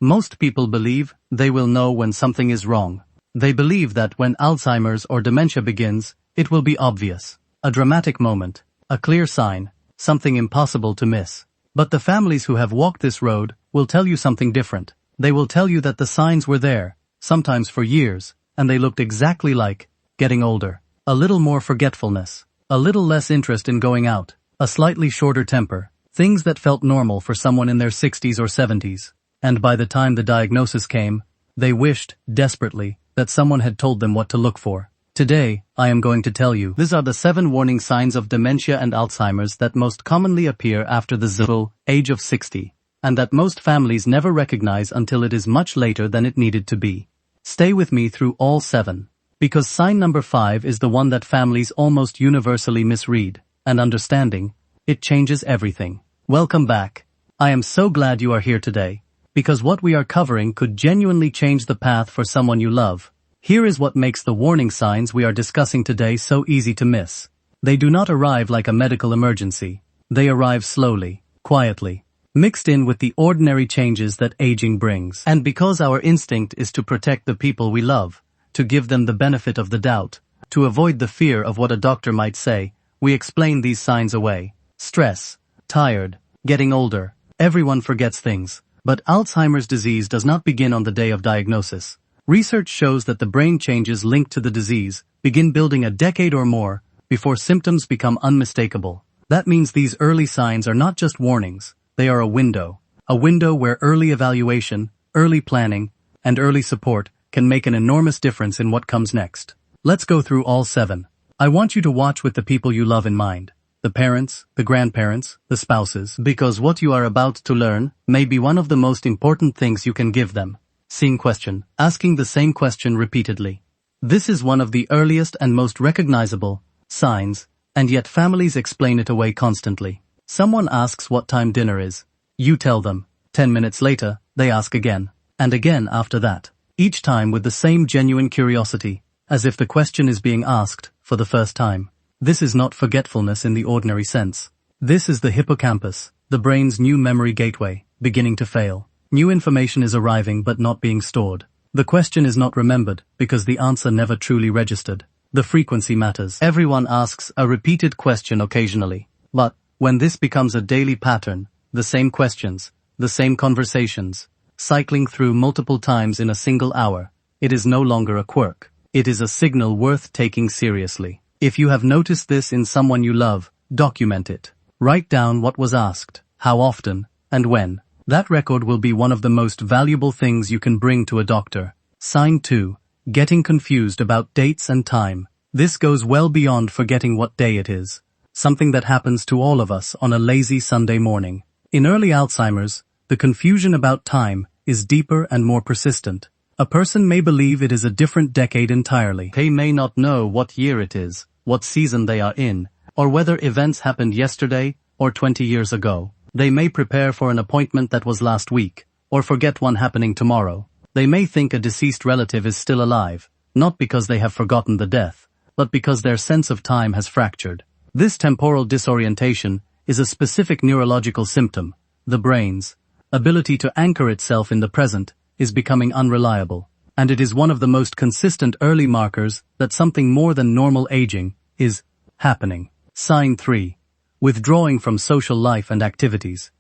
Most people believe they will know when something is wrong. They believe that when Alzheimer's or dementia begins, it will be obvious. A dramatic moment, a clear sign, something impossible to miss. But the families who have walked this road will tell you something different. They will tell you that the signs were there, sometimes for years, and they looked exactly like getting older. A little more forgetfulness, a little less interest in going out, a slightly shorter temper, things that felt normal for someone in their 60s or 70s. And by the time the diagnosis came, they wished, desperately, that someone had told them what to look for. Today, I am going to tell you, these are the 7 warning signs of dementia and Alzheimer's that most commonly appear after the age of 60, and that most families never recognize until it is much later than it needed to be. Stay with me through all 7, because sign number 5 is the one that families almost universally misread, and understanding, it changes everything. Welcome back. I am so glad you are here today, because what we are covering could genuinely change the path for someone you love. Here is what makes the warning signs we are discussing today so easy to miss. They do not arrive like a medical emergency. They arrive slowly, quietly, mixed in with the ordinary changes that aging brings. And because our instinct is to protect the people we love, to give them the benefit of the doubt, to avoid the fear of what a doctor might say, we explain these signs away. Stress, tired, getting older, everyone forgets things. But Alzheimer's disease does not begin on the day of diagnosis. Research shows that the brain changes linked to the disease begin building a decade or more before symptoms become unmistakable. That means these early signs are not just warnings, they are a window where early evaluation, early planning, and early support can make an enormous difference in what comes next. Let's go through all 7. I want you to watch with the people you love in mind. The parents, the grandparents, the spouses, because what you are about to learn may be one of the most important things you can give them. Seeing question, asking the same question repeatedly. This is one of the earliest and most recognizable signs, and yet families explain it away constantly. Someone asks what time dinner is. You tell them. 10 minutes later, they ask again, and again after that. Each time with the same genuine curiosity, as if the question is being asked for the first time. This is not forgetfulness in the ordinary sense. This is the hippocampus, the brain's new memory gateway, beginning to fail. New information is arriving but not being stored. The question is not remembered because the answer never truly registered. The frequency matters. Everyone asks a repeated question occasionally. But when this becomes a daily pattern, the same questions, the same conversations, cycling through multiple times in a single hour, it is no longer a quirk. It is a signal worth taking seriously. If you have noticed this in someone you love, document it. Write down what was asked, how often, and when. That record will be one of the most valuable things you can bring to a doctor. Sign 2. Getting confused about dates and time. This goes well beyond forgetting what day it is. Something that happens to all of us on a lazy Sunday morning. In early Alzheimer's, the confusion about time is deeper and more persistent. A person may believe it is a different decade entirely. They may not know what year it is, what season they are in, or whether events happened yesterday or 20 years ago. They may prepare for an appointment that was last week, or forget one happening tomorrow. They may think a deceased relative is still alive, not because they have forgotten the death, but because their sense of time has fractured. This temporal disorientation is a specific neurological symptom. The brain's ability to anchor itself in the present is becoming unreliable, and it is one of the most consistent early markers that something more than normal aging is happening. Sign 3. Withdrawing from social life and activities.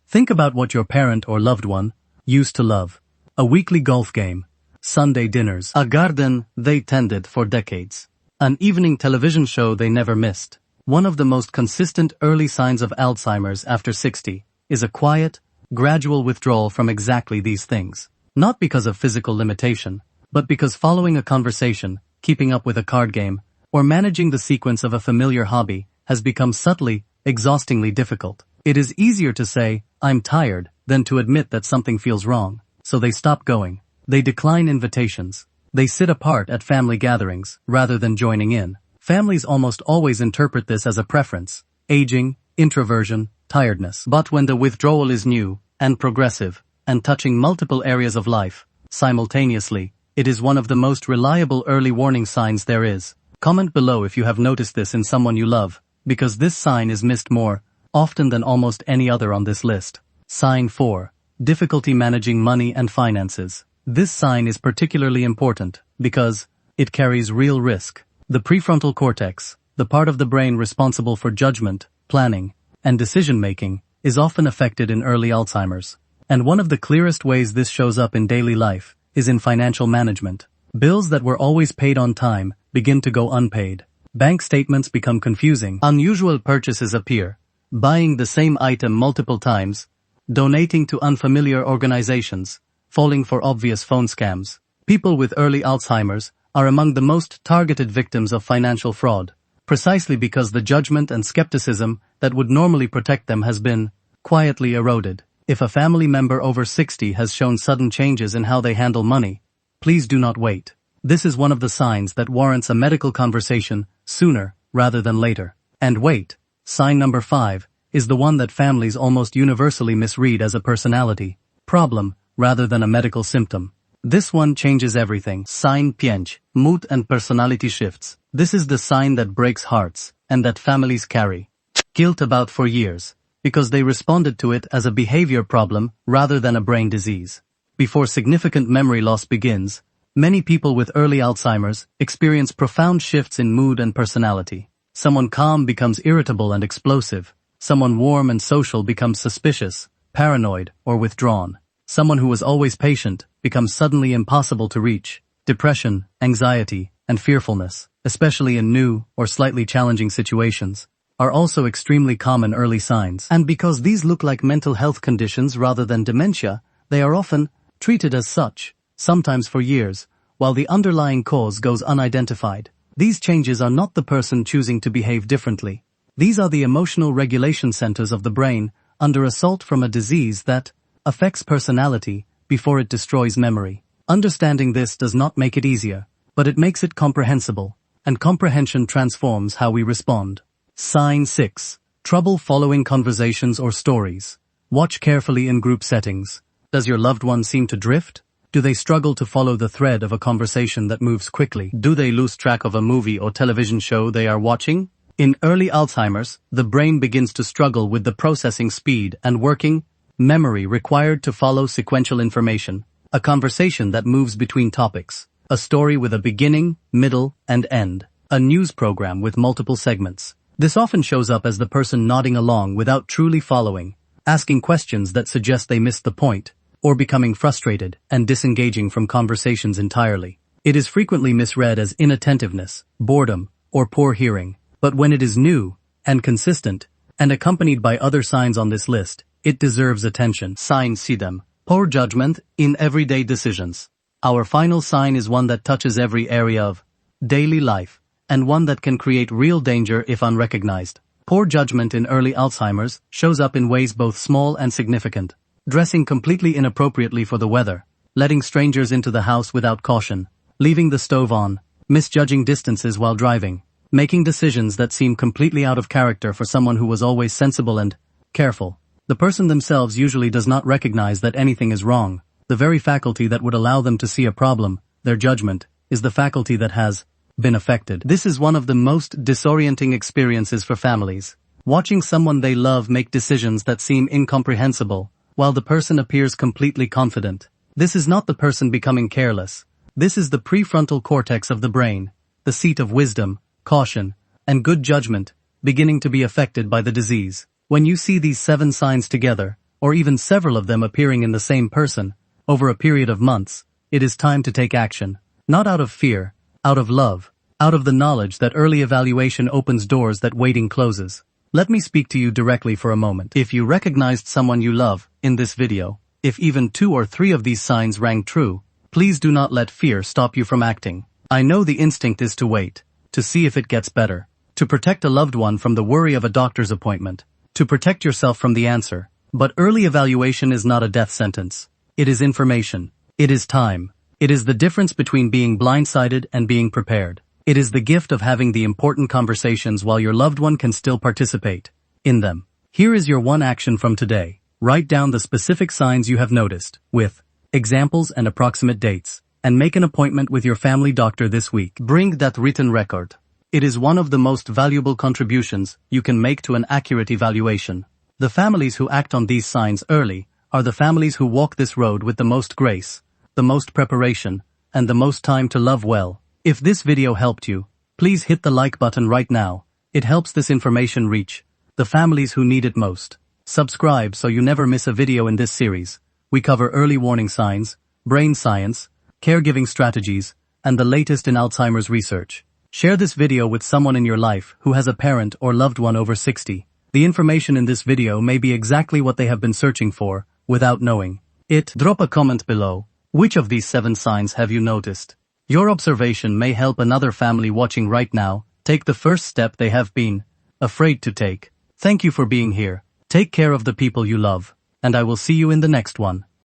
Think about what your parent or loved one used to love. A weekly golf game, Sunday dinners, a garden they tended for decades, an evening television show they never missed. One of the most consistent early signs of Alzheimer's after 60 is a quiet, gradual withdrawal from exactly these things. Not because of physical limitation, but because following a conversation, keeping up with a card game, or managing the sequence of a familiar hobby has become subtly, exhaustingly difficult. It is easier to say, "I'm tired," than to admit that something feels wrong. So they stop going. They decline invitations. They sit apart at family gatherings, rather than joining in. Families almost always interpret this as a preference, aging, introversion, tiredness. But when the withdrawal is new, and progressive, and touching multiple areas of life, simultaneously, it is one of the most reliable early warning signs there is. Comment below if you have noticed this in someone you love, because this sign is missed more often than almost any other on this list. Sign 4. difficulty managing money and finances. This sign is particularly important because it carries real risk. The prefrontal cortex, the part of the brain responsible for judgment, planning, and decision-making, is often affected in early Alzheimer's. And one of the clearest ways this shows up in daily life is in financial management. Bills that were always paid on time begin to go unpaid. Bank statements become confusing. Unusual purchases appear, buying the same item multiple times, donating to unfamiliar organizations, falling for obvious phone scams. People with early Alzheimer's are among the most targeted victims of financial fraud, precisely because the judgment and skepticism that would normally protect them has been quietly eroded. If a family member over 60 has shown sudden changes in how they handle money, please do not wait. This is one of the signs that warrants a medical conversation sooner rather than later. And wait, sign number 5 is the one that families almost universally misread as a personality problem rather than a medical symptom. This one changes everything. Sign 5, mood and personality shifts. This is the sign that breaks hearts and that families carry guilt about for years, because they responded to it as a behavior problem rather than a brain disease. Before significant memory loss begins, many people with early Alzheimer's experience profound shifts in mood and personality. Someone calm becomes irritable and explosive. Someone warm and social becomes suspicious, paranoid, or withdrawn. Someone who was always patient becomes suddenly impossible to reach. Depression, anxiety, and fearfulness, especially in new or slightly challenging situations, are also extremely common early signs. And because these look like mental health conditions rather than dementia, they are often treated as such, sometimes for years, while the underlying cause goes unidentified. These changes are not the person choosing to behave differently. These are the emotional regulation centers of the brain under assault from a disease that affects personality before it destroys memory. Understanding this does not make it easier, but it makes it comprehensible, and comprehension transforms how we respond. Sign 6. Trouble following conversations or stories. Watch carefully in group settings. Does your loved one seem to drift? Do they struggle to follow the thread of a conversation that moves quickly? Do they lose track of a movie or television show they are watching? In early Alzheimer's, the brain begins to struggle with the processing speed and working memory required to follow sequential information, a conversation that moves between topics, a story with a beginning, middle, and end, a news program with multiple segments. This often shows up as the person nodding along without truly following, asking questions that suggest they missed the point, or becoming frustrated and disengaging from conversations entirely. It is frequently misread as inattentiveness, boredom, or poor hearing, but when it is new and consistent, and accompanied by other signs on this list, it deserves attention. Sign 7. Poor judgment in everyday decisions. Our final sign is one that touches every area of daily life, and one that can create real danger if unrecognized. Poor judgment in early Alzheimer's shows up in ways both small and significant. Dressing completely inappropriately for the weather, letting strangers into the house without caution, leaving the stove on, misjudging distances while driving, making decisions that seem completely out of character for someone who was always sensible and careful. The person themselves usually does not recognize that anything is wrong. The very faculty that would allow them to see a problem, their judgment, is the faculty that has been affected. This is one of the most disorienting experiences for families. Watching someone they love make decisions that seem incomprehensible, while the person appears completely confident. This is not the person becoming careless. This is the prefrontal cortex of the brain, the seat of wisdom, caution, and good judgment, beginning to be affected by the disease. When you see these 7 signs together, or even several of them appearing in the same person, over a period of months, it is time to take action. Not out of fear, out of love, out of the knowledge that early evaluation opens doors that waiting closes. Let me speak to you directly for a moment. If you recognized someone you love in this video, if even 2 or 3 of these signs rang true, please do not let fear stop you from acting. I know the instinct is to wait, to see if it gets better, to protect a loved one from the worry of a doctor's appointment, to protect yourself from the answer. But early evaluation is not a death sentence. It is information. It is time. It is the difference between being blindsided and being prepared. It is the gift of having the important conversations while your loved one can still participate in them. Here is your one action from today. Write down the specific signs you have noticed, with examples and approximate dates, and make an appointment with your family doctor this week. Bring that written record. It is one of the most valuable contributions you can make to an accurate evaluation. The families who act on these signs early are the families who walk this road with the most grace, the most preparation, and the most time to love well. If this video helped you, please hit the like button right now. It helps this information reach the families who need it most. Subscribe so you never miss a video in this series. We cover early warning signs, brain science, caregiving strategies, and the latest in Alzheimer's research. Share this video with someone in your life who has a parent or loved one over 60. The information in this video may be exactly what they have been searching for, without knowing it. Drop a comment below. Which of these 7 signs have you noticed? Your observation may help another family watching right now take the first step they have been afraid to take. Thank you for being here. Take care of the people you love, and I will see you in the next one.